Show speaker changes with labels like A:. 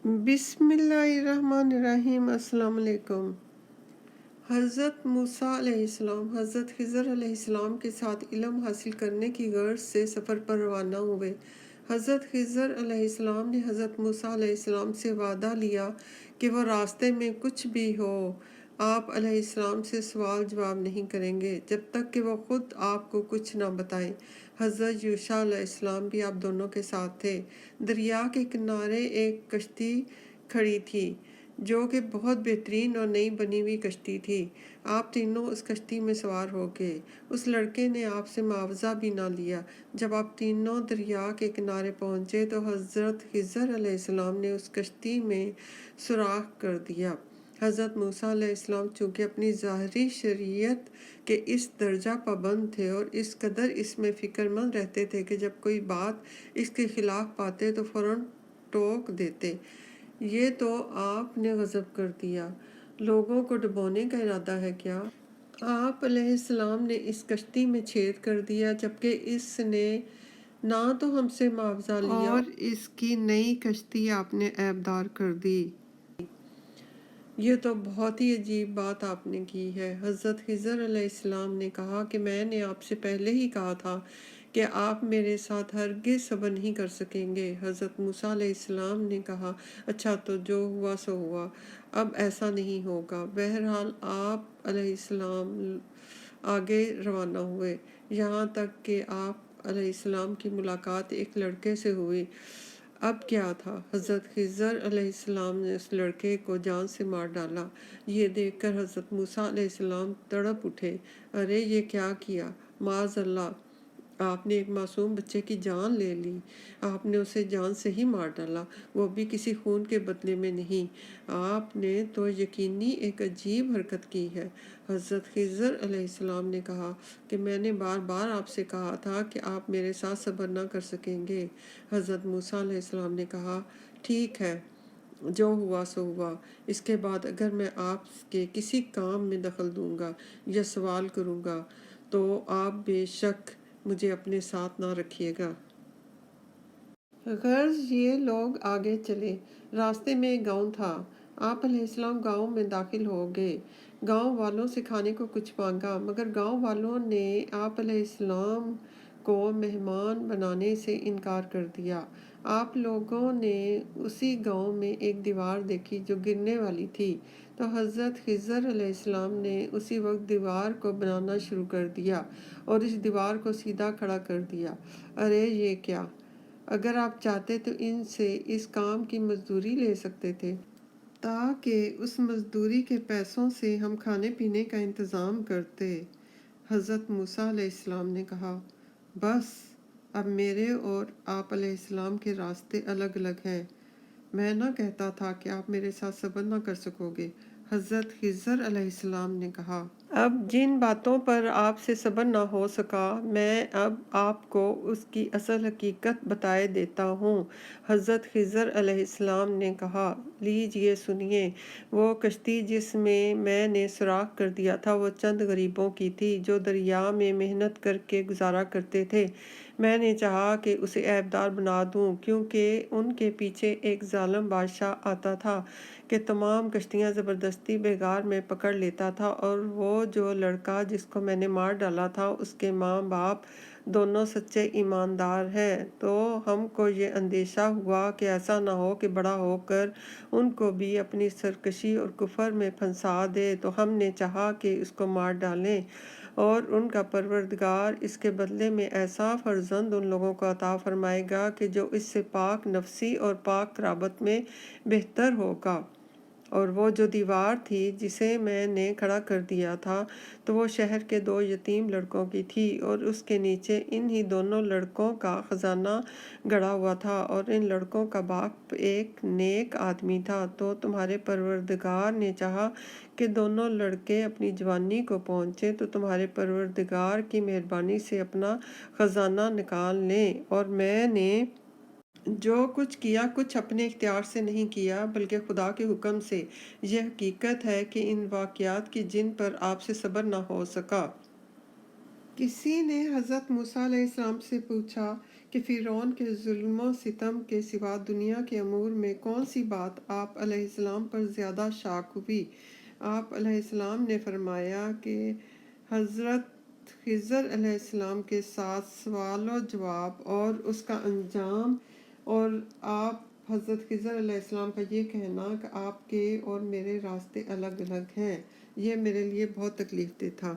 A: बिस्मिल्लाहिर्रहमानिर्रहीम। अस्सलाम वालेकुम। हज़रत मूसा अलैहिस्सलाम हज़रत खिज़र अलैहिस्सलाम के साथ इल्म हासिल करने की गर्ज से सफ़र पर रवाना हुए। हज़रत खिज़र अलैहिस्सलाम ने हज़रत मूसा अलैहिस्सलाम से वादा लिया कि वो रास्ते में कुछ भी हो आप अलैहिस्सलाम से सवाल जवाब नहीं करेंगे जब तक कि वो ख़ुद आपको कुछ ना बताएं। हज़रत यूशा अलैहिस्सलाम भी आप दोनों के साथ थे। दरिया के किनारे एक कश्ती खड़ी थी जो कि बहुत बेहतरीन और नई बनी हुई कश्ती थी। आप तीनों उस कश्ती में सवार हो गए। उस लड़के ने आपसे मुआवजा भी ना लिया। जब आप तीनों दरिया के किनारे पहुँचे तो हज़रत खिज़र अलैहिस्सलाम ने उस कश्ती में सुराख कर दिया। हज़रत मूसा अलैहिस्सलाम चूँकि अपनी ज़ाहरी शरीयत के इस दर्जा पाबंद थे और इस कदर इसमें फ़िक्रमंद रहते थे कि जब कोई बात इसके ख़िलाफ़ पाते तो फ़ौरन टोक देते। ये तो आपने गज़ब कर दिया। लोगों को डुबोने का इरादा है क्या? आप अलैहिस्सलाम ने इस कश्ती में छेद कर दिया जबकि इसने ना तो हमसे मुआवजा लिया और इसकी नई कश्ती आपने ऐबदार कर दी। ये तो बहुत ही अजीब बात आपने की है। हज़रत खिज़र अलैहिस्सलाम ने कहा कि मैंने आपसे पहले ही कहा था कि आप मेरे साथ हरगिज़ सब्र नहीं कर सकेंगे। हज़रत मूसा अलैहिस्सलाम ने कहा अच्छा तो जो हुआ सो हुआ, अब ऐसा नहीं होगा। बहरहाल आप अलैहिस्सलाम आगे रवाना हुए यहाँ तक कि आप अलैहिस्सलाम की मुलाकात एक लड़के से हुई। अब क्या था? हज़रत खिज़र अलैहिस्सलाम ने उस लड़के को जान से मार डाला। ये देखकर हज़रत मूसा अलैहिस्सलाम तड़प उठे। अरे ये क्या किया? माज़अल्लाह, आपने एक मासूम बच्चे की जान ले ली। आपने उसे जान से ही मार डाला, वो भी किसी खून के बदले में नहीं। आपने तो यकीनी एक अजीब हरकत की है। हज़रत खिज़र अलैहिस्सलाम ने कहा कि मैंने बार बार आपसे कहा था कि आप मेरे साथ सब्र ना कर सकेंगे। हज़रत मूसा अलैहिस्सलाम ने कहा ठीक है, जो हुआ सो हुआ। इसके बाद अगर मैं आपके किसी काम में दखल दूंगा या सवाल करूंगा तो आप बेशक मुझे अपने साथ ना रखिएगा। गर्ज ये लोग आगे चले। रास्ते में एक गांव था। आप अलैहिस्सलाम गांव में दाखिल हो गए। गांव वालों से खाने को कुछ मांगा मगर गांव वालों ने आप अलैहिस्सलाम को मेहमान बनाने से इनकार कर दिया। आप लोगों ने उसी गांव में एक दीवार देखी जो गिरने वाली थी तो हज़रत खिज़र अलैहिस्सलाम ने उसी वक्त दीवार को बनाना शुरू कर दिया और इस दीवार को सीधा खड़ा कर दिया। अरे ये क्या! अगर आप चाहते तो इनसे इस काम की मजदूरी ले सकते थे ताकि उस मजदूरी के पैसों से हम खाने पीने का इंतज़ाम करते। हज़रत मूसा अलैहिस्सलाम ने कहा बस अब मेरे और आप अलैहिस्सलाम के रास्ते अलग अलग हैं। मैं ना कहता था कि आप मेरे साथ सब्र ना कर सकोगे। हज़रत खिज़र अलैहिस्सलाम ने कहा अब जिन बातों पर आपसे सब्र ना हो सका मैं अब आपको उसकी असल हकीकत बताए देता हूँ। हज़रत खिज़र अलैहिस्सलाम ने कहा लीजिए सुनिए। वो कश्ती जिसमें मैंने सुराख कर दिया था वो चंद गरीबों की थी जो दरिया में मेहनत करके गुजारा करते थे। मैंने चाहा कि उसे ऐबदार बना दूं क्योंकि उनके पीछे एक जालिम बादशाह आता था कि तमाम कश्तियां ज़बरदस्ती बेगार में पकड़ लेता था और वो जो लड़का जिसको मैंने मार डाला था उसके माँ बाप दोनों सच्चे ईमानदार हैं। तो हमको ये अंदेशा हुआ कि ऐसा ना हो कि बड़ा होकर उनको भी अपनी सरकशी और कुफर में फंसा दे तो हमने चाहा कि उसको मार डालें और उनका परवरदिगार इसके बदले में ऐसा फर्जंद उन लोगों को अता फरमाएगा कि जो इससे पाक नफसी और पाक तराबत में बेहतर होगा। और वो जो दीवार थी जिसे मैंने खड़ा कर दिया था तो वो शहर के दो यतीम लड़कों की थी और उसके नीचे इन्हीं दोनों लड़कों का ख़जाना गड़ा हुआ था और इन लड़कों का बाप एक नेक आदमी था। तो तुम्हारे परवरदिगार ने चाहा कि दोनों लड़के अपनी जवानी को पहुँचे तो तुम्हारे परवरदिगार की मेहरबानी से अपना ख़जाना निकाल लें। और मैंने जो कुछ किया कुछ अपने इख्तियार से नहीं किया बल्कि खुदा के हुक्म से। यह हकीकत है कि इन वाक़यात की जिन पर आपसे सब्र न हो सका। किसी ने हज़रत मूसा अलैहिस्सलाम से पूछा کہ فرعون کے ظلم و ستم کے سوا دنیا کے امور میں کون سی بات آپ علیہ السلام پر زیادہ شاک ہوئی؟ آپ علیہ السلام نے فرمایا کہ حضرت خضر علیہ السلام کے ساتھ سوال و جواب اور اس کا انجام، اور آپ حضرت خضر علیہ السلام کا یہ کہنا کہ آپ کے اور میرے راستے الگ الگ ہیں، یہ میرے لیے بہت تکلیف دہ تھا۔